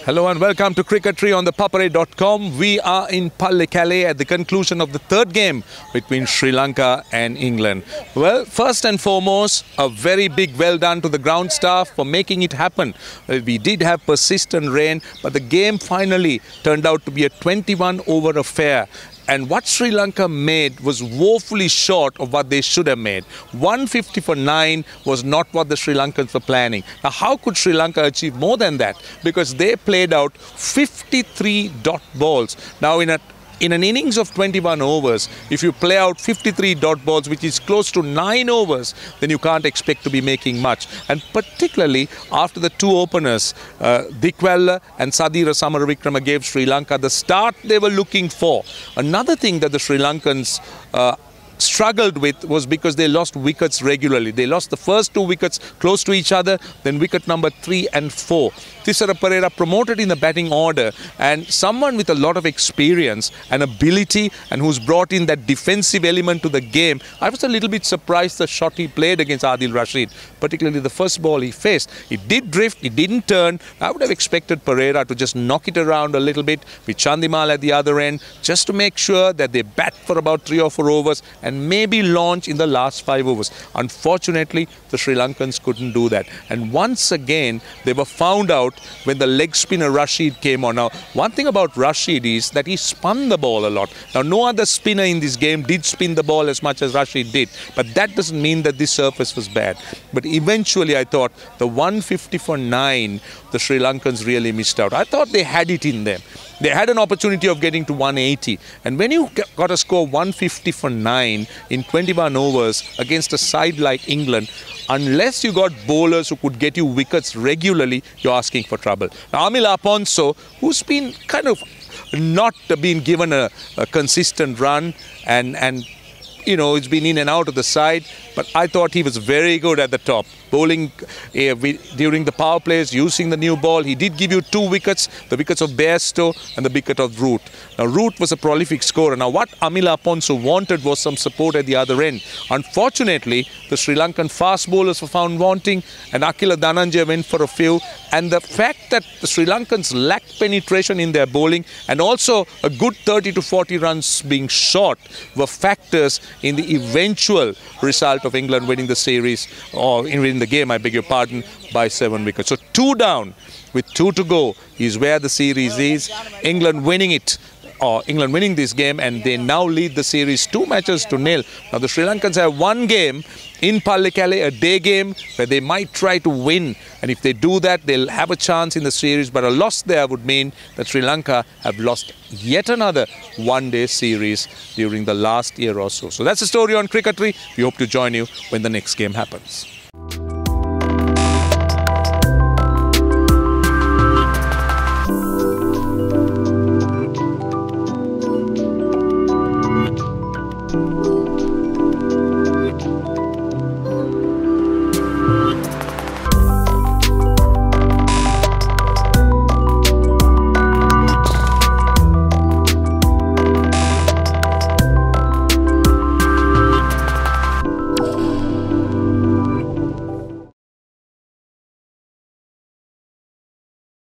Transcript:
Hello and welcome to Cricketry on ThePapare.com. We are in Pallekelle at the conclusion of the third game between Sri Lanka and England. Well, first and foremost, a very big well done to the ground staff for making it happen. We did have persistent rain, but the game finally turned out to be a 21-over affair. And what Sri Lanka made was woefully short of what they should have made. 150 for 9 was not what the Sri Lankans were planning. Now, how could Sri Lanka achieve more than that? Because they played out 53 dot balls. Now, in an innings of 21 overs, if you play out 53 dot balls, which is close to 9 overs, then you can't expect to be making much. And particularly after the two openers, Dikwella and Sadira Samaravikrama gave Sri Lanka the start they were looking for. Another thing that the Sri Lankans struggled with was because they lost wickets regularly. They lost the first two wickets close to each other, then wicket number 3 and 4. Thisara Perera promoted in the batting order, and someone with a lot of experience and ability and who's brought in that defensive element to the game. I was a little bit surprised the shot he played against Adil Rashid, particularly the first ball he faced. It did drift, it didn't turn. I would have expected Perera to just knock it around a little bit with Chandimal at the other end, just to make sure that they bat for about 3 or 4 overs and maybe launch in the last 5 overs. Unfortunately, the Sri Lankans couldn't do that. And once again, they were found out when the leg spinner Rashid came on. Now, one thing about Rashid is that he spun the ball a lot. Now, no other spinner in this game did spin the ball as much as Rashid did. But that doesn't mean that this surface was bad. But eventually, I thought the 150 for 9, the Sri Lankans really missed out. I thought they had it in them. They had an opportunity of getting to 180. And when you got a score 150 for 9 in 21 overs against a side like England, unless you got bowlers who could get you wickets regularly, you're asking for trouble. Now, Amil Aponso, who's been kind of not been given a consistent run and you know, it's been in and out of the side, but I thought he was very good at the top. Bowling during the power plays, using the new ball. He did give you 2 wickets, the wickets of Bairstow and the wicket of Root. Now, Root was a prolific scorer. Now, what Amil Aponso wanted was some support at the other end. Unfortunately, the Sri Lankan fast bowlers were found wanting, and Akila Dhananjaya went for a few. And the fact that the Sri Lankans lacked penetration in their bowling and also a good 30 to 40 runs being short were factors in the eventual result of England winning the series, or in winning the game, I beg your pardon, by 7 wickets. So 2 down with 2 to go is where the series is. England winning it, or England winning this game, and they now lead the series 2 matches to 0. Now the Sri Lankans have 1 game in Pallekelle, a day game where they might try to win, and if they do that, they'll have a chance in the series. But a loss there would mean that Sri Lanka have lost yet another one-day series during the last year or so. So that's the story on Cricketry. We hope to join you when the next game happens.